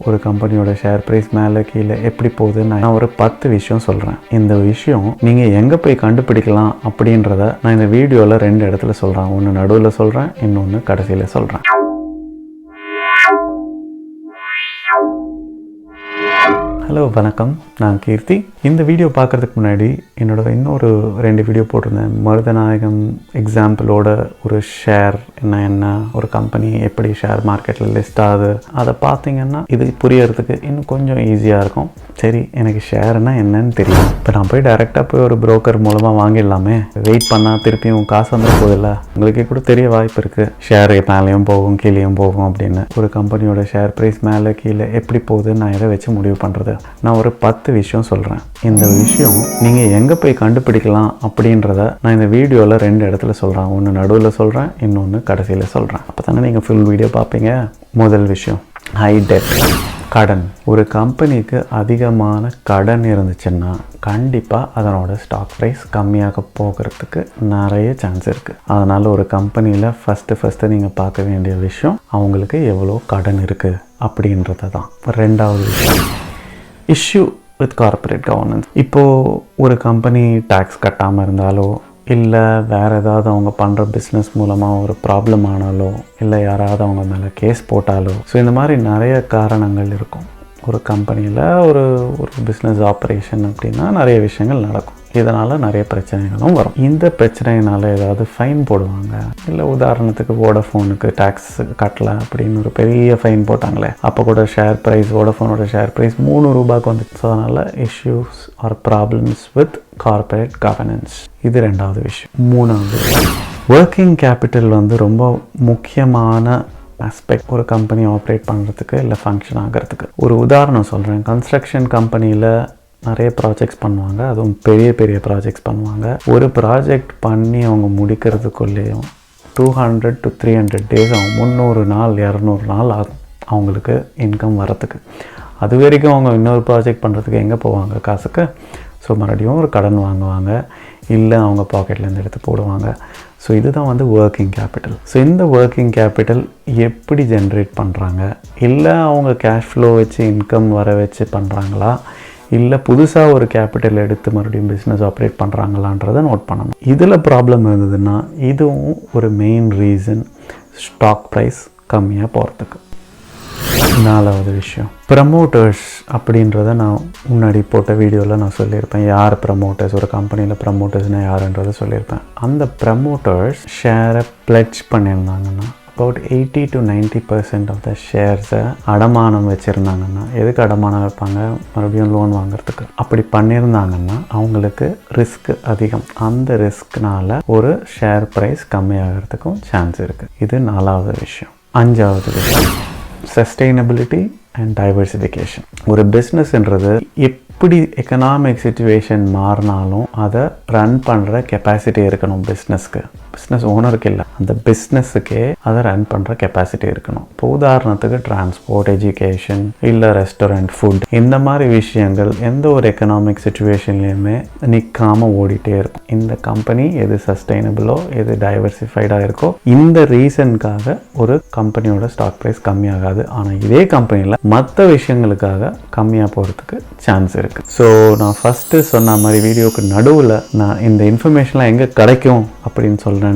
ஒரு கம்பெனியோட share price மேலே கீழே எப்படி போகுதுன்னு நான் ஒரு 10 விஷயம் சொல்கிறேன். இந்த விஷயம் நீங்கள் எங்கே போய் கண்டுபிடிக்கலாம் அப்படின்றத நான் இந்த வீடியோவில் 2 இடத்துல சொல்கிறேன். ஒன்று நடுவில் சொல்கிறேன், இன்னொன்று கடைசியில் சொல்கிறேன். ஹலோ வணக்கம், நான் கீர்த்தி. இந்த வீடியோ பார்க்குறதுக்கு முன்னாடி என்னோட இன்னொரு 2 வீடியோ போட்டிருந்தேன். மருதநாயகம் எக்ஸாம்பிளோட ஒரு ஷேர் என்ன ஒரு கம்பெனி எப்படி ஷேர் மார்க்கெட்டில் லிஸ்ட் ஆகுது அதை பார்த்தீங்கன்னா இது புரியறதுக்கு இன்னும் கொஞ்சம் ஈஸியாக இருக்கும். சரி, எனக்கு ஷேர்னா என்னன்னு தெரியும். இப்போ நான் போய் டைரெக்டாக போய் ஒரு புரோக்கர் மூலமாக வாங்கிடலாமே, வெயிட் பண்ணால் திருப்பியும் காசு வந்துட போதில்ல. உங்களுக்கே கூட தெரிய வாய்ப்பு இருக்குது, ஷேர் மேலேயும் போகும் கீழேயும் போகும் அப்படின்னு. ஒரு கம்பெனியோட ஷேர் ப்ரைஸ் மேலே கீழே எப்படி போகுதுன்னு நான் எதை வச்சு முடிவு பண்ணுறது? நான் ஒரு 10 விஷயம் சொல்கிறேன். இந்த விஷயம் நீங்கள் எங்கே போய் கண்டுபிடிக்கலாம் அப்படின்றத நான் இந்த வீடியோவில் 2 இடத்துல சொல்கிறேன். ஒன்று நடுவில் சொல்கிறேன், இன்னொன்று கடைசியில் சொல்கிறேன். அப்போ தானே நீங்கள் ஃபுல் வீடியோ பார்ப்பீங்க. முதல் விஷயம், ஹை டெட், கடன். ஒரு கம்பெனிக்கு அதிகமான கடன் இருந்துச்சுன்னா கண்டிப்பாக அதனோட ஸ்டாக் ப்ரைஸ் கம்மியாக போகிறதுக்கு நிறைய சான்ஸ் இருக்குது. அதனால் ஒரு கம்பெனியில் ஃபஸ்ட்டு நீங்கள் பார்க்க வேண்டிய விஷயம் அவங்களுக்கு எவ்வளோ கடன் இருக்குது அப்படின்றது தான். 2வது விஷயம், இஷ்யூ வித் கார்ப்பரேட் கவர்னன்ஸ். இப்போது ஒரு கம்பெனி டேக்ஸ் கட்டாமல் இருந்தாலோ இல்லை வேறு ஏதாவது அவங்க பண்ணுற பிஸ்னஸ் மூலமாக ஒரு ப்ராப்ளம் ஆனாலோ இல்லை யாராவது அவங்க மேலே கேஸ் போட்டாலோ, ஸோ இந்த மாதிரி நிறைய காரணங்கள் இருக்கும். ஒரு கம்பெனியில் ஒரு பிஸ்னஸ் ஆப்ரேஷன் அப்படின்னா நிறைய விஷயங்கள் நடக்கும். இதனால் நிறைய பிரச்சனைகளும் வரும். இந்த பிரச்சனையினால் ஏதாவது ஃபைன் போடுவாங்க. இல்லை உதாரணத்துக்கு வோடஃபோனுக்கு டேக்ஸ் கட்டலை அப்படின்னு ஒரு பெரிய ஃபைன் போட்டாங்களே, அப்போ கூட ஷேர் ப்ரைஸ், வோடஃபோனோட ஷேர் ப்ரைஸ் 3 ரூபாய்க்கு வந்துச்சு. ஸோ அதனால் issues or problems with corporate governance. இது 2வது விஷயம். 3வது விஷயம், ஒர்க்கிங் கேபிட்டல் ரொம்ப முக்கியமான ஆஸ்பெக்ட் ஒரு கம்பெனி ஆப்ரேட் பண்ணுறதுக்கு இல்லை ஃபங்க்ஷன் ஆகிறதுக்கு. ஒரு உதாரணம் சொல்கிறேன். கன்ஸ்ட்ரக்ஷன் கம்பெனியில் நிறைய ப்ராஜெக்ட்ஸ் பண்ணுவாங்க, அதுவும் பெரிய ப்ராஜெக்ட்ஸ் பண்ணுவாங்க. ஒரு ப்ராஜெக்ட் பண்ணி அவங்க முடிக்கிறதுக்குள்ளேயும் 200 to 300 டேஸ் ஆகும். 300 நாள் 200 நாள் ஆகும் அவங்களுக்கு இன்கம் வரத்துக்கு. அது வரைக்கும் அவங்க இன்னொரு ப்ராஜெக்ட் பண்ணுறதுக்கு எங்கே போவாங்க காசுக்கு? ஸோ மறுபடியும் ஒரு கடன் வாங்குவாங்க, இல்லை அவங்க பாக்கெட்லேருந்து எடுத்து போடுவாங்க. ஸோ இதுதான் ஒர்க்கிங் கேபிட்டல். ஸோ இந்த ஒர்க்கிங் கேபிட்டல் எப்படி ஜென்ரேட் பண்ணுறாங்க? இல்லை அவங்க கேஷ் ஃப்ளோ வச்சு இன்கம் வர வச்சு பண்ணுறாங்களா, இல்லை புதுசாக ஒரு கேபிட்டல் எடுத்து மறுபடியும் பிஸ்னஸ் ஆப்ரேட் பண்ணுறாங்களான்றதை நோட் பண்ணணும். இதில் ப்ராப்ளம் இருந்ததுன்னா இதுவும் ஒரு மெயின் ரீசன் ஸ்டாக் ப்ரைஸ் கம்மியாக போகிறதுக்கு. 4வது விஷயம், ப்ரமோட்டர்ஸ் அப்படின்றத நான் முன்னாடி போட்ட வீடியோவில் நான் சொல்லியிருப்பேன். யார் ப்ரமோட்டர்ஸ், ஒரு கம்பெனியில் ப்ரமோட்டர்ஸ்னால் யாருன்றதை சொல்லியிருப்பேன். அந்த ப்ரமோட்டர்ஸ் ஷேரை பிளட்ஜ் பண்ணியிருந்தாங்கன்னா about 80 to 90% ஆஃப் த ஷேர்ஸை அடமானம் வச்சுருந்தாங்கன்னா, எதுக்கு அடமானம் வைப்பாங்க? மறுபடியும் லோன் வாங்குறதுக்கு. அப்படி பண்ணியிருந்தாங்கன்னா அவங்களுக்கு ரிஸ்க் அதிகம். அந்த ரிஸ்க்னால ஒரு ஷேர் ப்ரைஸ் கம்மியாகிறதுக்கும் சான்ஸ் இருக்குது. இது 4வது விஷயம். 5வது விஷயம், சஸ்டெயினபிலிட்டி அண்ட் டைவர்சிஃபிகேஷன். ஒரு பிஸ்னஸ்ன்றது எப்படி எக்கனாமிக் சிச்சுவேஷன் மாறினாலும் அதை ரன் பண்ணுற கெப்பாசிட்டி இருக்கணும் பிஸ்னஸ்க்கு. பிஸ்னஸ் ஓனருக்கு இல்லை, அந்த பிஸ்னஸுக்கே அதை ரன் பண்ணுற கெப்பாசிட்டி இருக்கணும். இப்போ உதாரணத்துக்கு டிரான்ஸ்போர்ட், எஜுகேஷன், இல்லை ரெஸ்டாரண்ட், ஃபுட், இந்த மாதிரி விஷயங்கள் எந்த ஒரு எக்கனாமிக் சிச்சுவேஷன்லேயுமே நிற்காமல் ஓடிட்டே இருக்கும். இந்த கம்பெனி எது சஸ்டெயினபிளோ எது டைவர்சிஃபைடாக இருக்கோ இந்த ரீசனுக்காக ஒரு கம்பெனியோட ஸ்டாக் ப்ரைஸ் கம்மியாகாது. ஆனால் இதே கம்பெனியில் மற்ற விஷயங்களுக்காக கம்மியாக போகிறதுக்கு சான்ஸ் இருக்குது. ஸோ நான் ஃபஸ்ட்டு சொன்ன மாதிரி வீடியோக்கு நடுவில் நான் இந்த இன்ஃபர்மேஷன்லாம் எங்கே கிடைக்கும் அப்படின்னு சொல்லியிருந்தேன்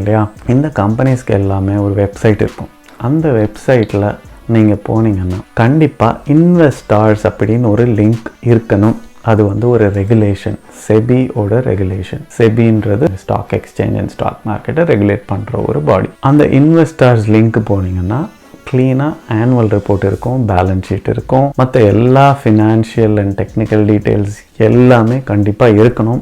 இல்லையா. இந்த கம்பெனிஸ்க்கு எல்லாமே ஒரு வெப்சைட் இருக்கும். அந்த வெப்சைட்டில் நீங்கள் போனீங்கன்னா கண்டிப்பாக இன்வெஸ்டார்ஸ் அப்படின்னு ஒரு லிங்க் இருக்கணும். அது ஒரு ரெகுலேஷன், செபியோட ரெகுலேஷன். செபின்றது ஸ்டாக் எக்ஸ்சேஞ்ச் அண்ட் ஸ்டாக் மார்க்கெட்டை ரெகுலேட் பண்ணுற ஒரு பாடி. அந்த இன்வெஸ்டார்ஸ் லிங்க் போனீங்கன்னா க்ளீனாக ஆனுவல் ரிப்போர்ட் இருக்கும், பேலன்ஸ் ஷீட் இருக்கும், மற்ற எல்லா ஃபினான்ஷியல் அண்ட் டெக்னிக்கல் டீட்டெயில்ஸ் எல்லாமே கண்டிப்பாக இருக்கணும்.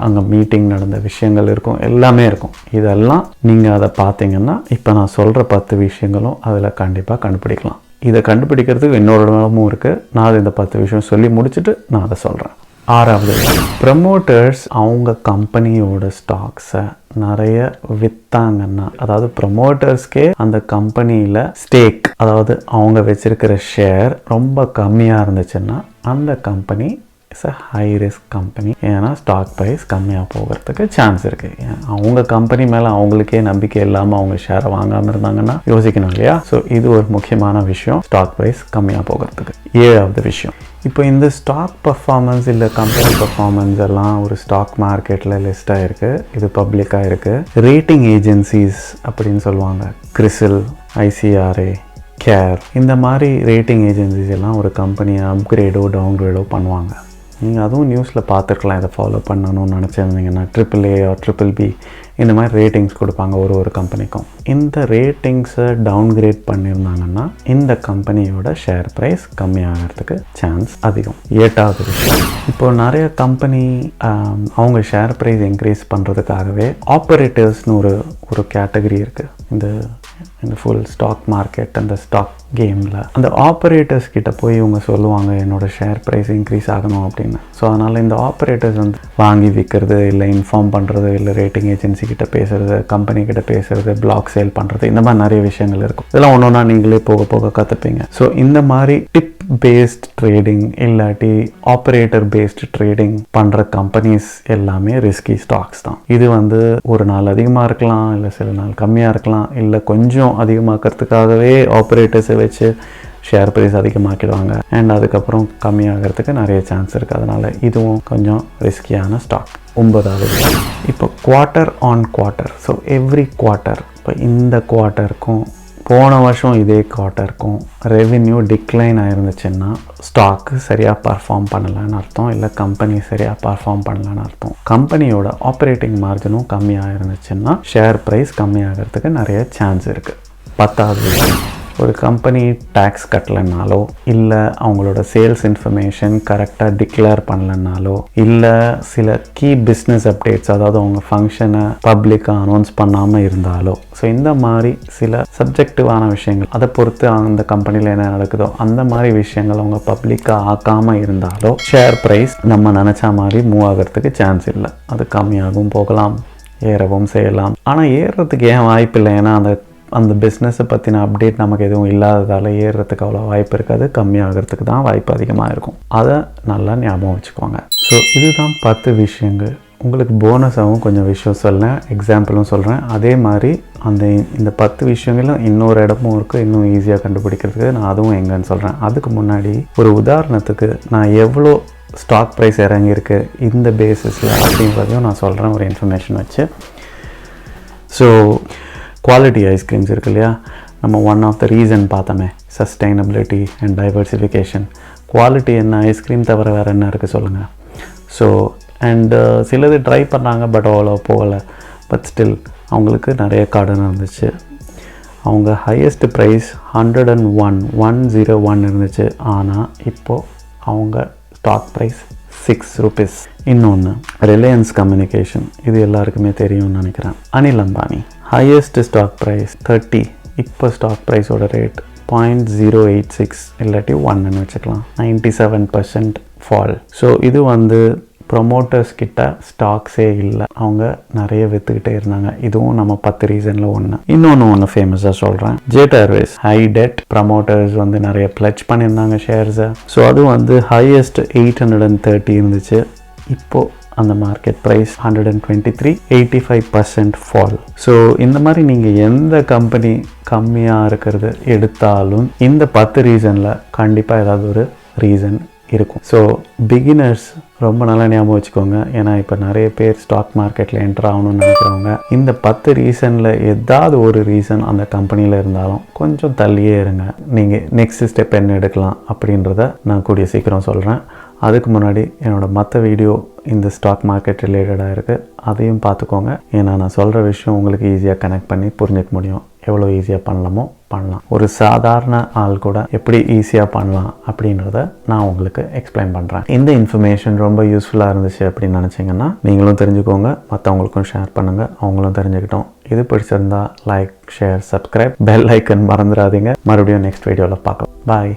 அங்கே மீட்டிங் நடந்த விஷயங்கள் இருக்கும், எல்லாமே இருக்கும். இதெல்லாம் நீங்கள் அதை பார்த்தீங்கன்னா இப்போ நான் சொல்கிற 10 விஷயங்களும் அதில் கண்டிப்பாக கண்டுபிடிக்கலாம். இதை கண்டுபிடிக்கிறதுக்கு இன்னொரு இடமும் இருக்குது. நான் இந்த 10 விஷயம் சொல்லி முடிச்சுட்டு நான் அதை சொல்கிறேன். 6வது விஷயம், ப்ரமோட்டர்ஸ் அவங்க கம்பெனியோட ஸ்டாக்ஸை நிறைய விற்றாங்கன்னா, அதாவது ப்ரமோட்டர்ஸ்க்கே அந்த கம்பெனியில் ஸ்டேக், அதாவது அவங்க வச்சிருக்கிற ஷேர் ரொம்ப கம்மியாக இருந்துச்சுன்னா அந்த company it's a high risk company. ஏன்னா ஸ்டாக் ப்ரைஸ் கம்மியாக போகிறதுக்கு சான்ஸ் இருக்குது. அவங்க கம்பெனி மேலே அவங்களுக்கே நம்பிக்கை இல்லாமல் அவங்க ஷேரை வாங்காமல் இருந்தாங்கன்னா யோசிக்கணும் இல்லையா? ஸோ இது ஒரு முக்கியமான விஷயம் ஸ்டாக் ப்ரைஸ் கம்மியாக போகிறதுக்கு. 7வது விஷயம், இப்போ இந்த ஸ்டாக் பர்ஃபார்மன்ஸ் இல்லை கம்பெனி பர்ஃபார்மன்ஸ் எல்லாம் ஒரு ஸ்டாக் மார்க்கெட்டில் லிஸ்ட் ஆகிருக்கு, இது பப்ளிக்காக இருக்குது. ரேட்டிங் ஏஜென்சிஸ் அப்படின்னு சொல்லுவாங்க, கிறிசில், ICRA, கேர், இந்த மாதிரி ரேட்டிங் ஏஜென்சிஸ் எல்லாம் ஒரு கம்பெனியை அப்கிரேடோ டவுன்கிரேடோ பண்ணுவாங்க. நீங்கள் அதுவும் நியூஸில் பார்த்துருக்கலாம். இதை ஃபாலோ பண்ணணும்னு நினச்சிருந்தீங்கன்னா AAA ஆர் BBB இந்த மாதிரி ரேட்டிங்ஸ் கொடுப்பாங்க ஒரு கம்பெனிக்கும். இந்த ரேட்டிங்ஸை டவுன்கிரேட் பண்ணியிருந்தாங்கன்னா இந்த கம்பெனியோட ஷேர் ப்ரைஸ் கம்மியாகிறதுக்கு சான்ஸ் அதிகம். 8வது விஷயம், இப்போது நிறைய கம்பெனி அவங்க ஷேர் ப்ரைஸ் இன்க்ரீஸ் பண்ணுறதுக்காகவே ஆப்பரேட்டர்ஸ்னு ஒரு கேட்டகரி இருக்குது இந்த ஃபுல் ஸ்டாக் மார்க்கெட், அந்த ஸ்டாக் கேமில். அந்த ஆப்பரேட்டர்ஸ் கிட்ட போய் இவங்க சொல்லுவாங்க என்னோட ஷேர் ப்ரைஸ் இன்க்ரீஸ் ஆகணும் அப்படின்னு. ஸோ அதனால் இந்த ஆப்பரேட்டர்ஸ் வந்து வாங்கி விற்கிறது, இல்லை இன்ஃபார்ம் பண்ணுறது, இல்லை ரேட்டிங் ஏஜென்சி கிட்ட பேசுறது, கம்பெனி கிட்ட பேசுறது, பிளாக் சேல் பண்ணுறது, இந்த மாதிரி நிறைய விஷயங்கள் இருக்கும். இதெல்லாம் ஒன்றா நீங்களே போக போக கற்றுப்பீங்க. ஸோ இந்த மாதிரி டிப் பேஸ்ட் ட்ரேடிங் இல்லாட்டி ஆப்பரேட்டர் பேஸ்ட் ட்ரேடிங் பண்ணுற கம்பெனிஸ் எல்லாமே ரிஸ்கி ஸ்டாக்ஸ் தான். இது வந்து ஒரு நாள் அதிகமாக இருக்கலாம், இல்லை சில நாள் கம்மியாக இருக்கலாம், இல்லை கொஞ்சம் அதிகமாக்கிறதுக்காகவே ஆப்பரேட்டர்ஸை வச்சு ஷேர் ப்ரைஸ் அதிகமாக்கிடுவாங்க அண்ட் அதுக்கப்புறம் கம்மியாகிறதுக்கு நிறைய சான்ஸ் இருக்குது. அதனால் இதுவும் கொஞ்சம் ரிஸ்கியான ஸ்டாக். 9வது, இப்போ quarter on quarter, so every quarter, இப்போ இந்த குவார்ட்டருக்கும் போன வருஷம் இதே குவார்ட்டருக்கும் ரெவென்யூ டிக்ளைன் ஆயிருந்துச்சுன்னா ஸ்டாக்கு சரியாக பர்ஃபார்ம் பண்ணலான்னு அர்த்தம், இல்லை கம்பெனி சரியாக பர்ஃபார்ம் பண்ணலான்னு அர்த்தம். கம்பெனியோட ஆப்ரேட்டிங் மார்ஜினும் கம்மியாக இருந்துச்சுன்னா ஷேர் ப்ரைஸ் கம்மியாகிறதுக்கு நிறைய சான்ஸ் இருக்குது. 10வது விஷயம், ஒரு கம்பெனி டேக்ஸ் கட்டலைனாலோ, இல்லை அவங்களோட சேல்ஸ் இன்ஃபர்மேஷன் கரெக்டாக டிக்ளேர் பண்ணலனாலோ, இல்லை சில கீ பிஸ்னஸ் அப்டேட்ஸ், அதாவது அவங்க ஃபங்க்ஷனை பப்ளிக்காக அனௌன்ஸ் பண்ணாமல் இருந்தாலோ, ஸோ இந்த மாதிரி சில சப்ஜெக்டிவான விஷயங்கள், அதை பொறுத்து அந்த கம்பெனியில் என்ன நடக்குதோ அந்த மாதிரி விஷயங்கள் அவங்க பப்ளிக்காக ஆக்காமல் இருந்தாலோ ஷேர் ப்ரைஸ் நம்ம நினச்ச மாதிரி மூவ் ஆகிறதுக்கு சான்ஸ் இல்லை. அது கம்மியாகவும் போகலாம், ஏறவும் செய்யலாம். ஆனால் ஏறுறதுக்கு ஏன் வாய்ப்பு இல்லை? ஏன்னா அந்த பிஸ்னஸை பற்றின அப்டேட் நமக்கு எதுவும் இல்லாததால் ஏறுறதுக்கு அவ்வளோ வாய்ப்பு இருக்காது, கம்மியாகிறதுக்கு தான் வாய்ப்பு அதிகமாக இருக்கும். அதை நல்லா ஞாபகம் வச்சுக்கோங்க. ஸோ இதுதான் 10 விஷயங்கள். உங்களுக்கு போனஸாகவும் கொஞ்சம் விஷயம் சொல்லேன், எக்ஸாம்பிளும் சொல்கிறேன். அதே மாதிரி இந்த 10 விஷயங்களும் இன்னொரு இடமும் இருக்குது, இன்னும் ஈஸியாக கண்டுபிடிக்கிறதுக்கு நான் அதுவும் எங்கன்னு சொல்கிறேன். அதுக்கு முன்னாடி ஒரு உதாரணத்துக்கு நான் எவ்வளோ ஸ்டாக் ப்ரைஸ் இறங்கியிருக்கு இந்த பேசிஸில் அப்படின்றதையும் நான் சொல்கிறேன் ஒரு இன்ஃபர்மேஷன் வச்சு. ஸோ குவாலிட்டி ஐஸ்கிரீம்ஸ் இருக்கு இல்லையா, நம்ம ஒன் ஆஃப் த ரீசன் பார்த்தோமே, சஸ்டைனபிலிட்டி அண்ட் டைவர்சிஃபிகேஷன். குவாலிட்டி என்ன, ஐஸ்கிரீம் தவிர வேறு என்ன இருக்குது சொல்லுங்கள். ஸோ அண்டு சிலது ட்ரை பண்ணாங்க, பட் அவ்வளோ போகலை. பட் ஸ்டில் அவங்களுக்கு நிறைய கடன் இருந்துச்சு. அவங்க ஹையஸ்ட் ப்ரைஸ் 101 இருந்துச்சு. ஆனால் இப்போது அவங்க ஸ்டாக் ப்ரைஸ் 6 rupees. இன்னொன்று ரிலையன்ஸ் கம்யூனிகேஷன், இது எல்லாருக்குமே தெரியும்னு நினைக்கிறேன். Anil Ambani highest stock price 30, இப்போ ஸ்டாக் ப்ரைஸோட ரேட் 0.086 இல்லாட்டி 1ன்னு வச்சுக்கலாம். 97% ஃபால். ஸோ இது வந்து ப்ரொமோட்டர்ஸ் கிட்ட ஸ்டாக்ஸே இல்லை, அவங்க நிறைய விற்றுக்கிட்டே இருந்தாங்க. இதுவும் நம்ம 10 ரீசனில் ஒன்று. இன்னொன்று ஃபேமஸாக சொல்கிறேன், Jet Airways high debt, promoters வந்து நிறைய பிளட்ஜ் பண்ணியிருந்தாங்க ஷேர்ஸை. ஸோ அது வந்து ஹையஸ்ட் 830 இருந்துச்சு. இப்போது அந்த மார்க்கெட் ப்ரைஸ் 123, 85% ஃபால். ஸோ இந்த மாதிரி நீங்கள் எந்த கம்பெனி கம்மியாக இருக்கிறது எடுத்தாலும் இந்த 10 ரீசனில் கண்டிப்பாக ஏதாவது ஒரு ரீசன் இருக்கும். ஸோ பிகினர்ஸ் ரொம்ப நல்லா ஞாபகம் வச்சுக்கோங்க. ஏன்னா இப்போ நிறைய பேர் ஸ்டாக் மார்க்கெட்டில் என்டர் ஆகணும்னு நினைக்கிறவங்க இந்த 10 ரீசனில் ஏதாவது ஒரு ரீசன் அந்த கம்பெனியில் இருந்தாலும் கொஞ்சம் தள்ளியே இருங்க. நீங்கள் நெக்ஸ்ட் ஸ்டெப் என்ன எடுக்கலாம் அப்படின்றத நான் கூடிய சீக்கிரம் சொல்கிறேன். அதுக்கு முன்னாடி என்னோடய மற்ற வீடியோ இந்த ஸ்டாக் மார்க்கெட் ரிலேட்டடாக இருக்குது, அதையும் பார்த்துக்கோங்க. ஏன்னா நான் சொல்கிற விஷயம் உங்களுக்கு ஈஸியாக கனெக்ட் பண்ணி புரிஞ்சிக்க முடியும். எவ்வளோ ஈஸியாக பண்ணலாமோ பண்ணலாம். ஒரு சாதாரண ஆள் கூட எப்படி ஈஸியாக பண்ணலாம் அப்படின்றத நான் உங்களுக்கு எக்ஸ்பிளைன் பண்ணுறேன். இந்த இன்ஃபர்மேஷன் ரொம்ப யூஸ்ஃபுல்லாக இருந்துச்சு அப்படின்னு நினச்சிங்கன்னா நீங்களும் தெரிஞ்சுக்கோங்க, மற்றவங்களுக்கும் ஷேர் பண்ணுங்கள், அவங்களும் தெரிஞ்சுக்கிட்டோம். இது பிடிச்சிருந்தா like, share, subscribe, bell icon மறந்துடாதீங்க. மறுபடியும் நெக்ஸ்ட் வீடியோவில் பார்க்கலாம். பாய்.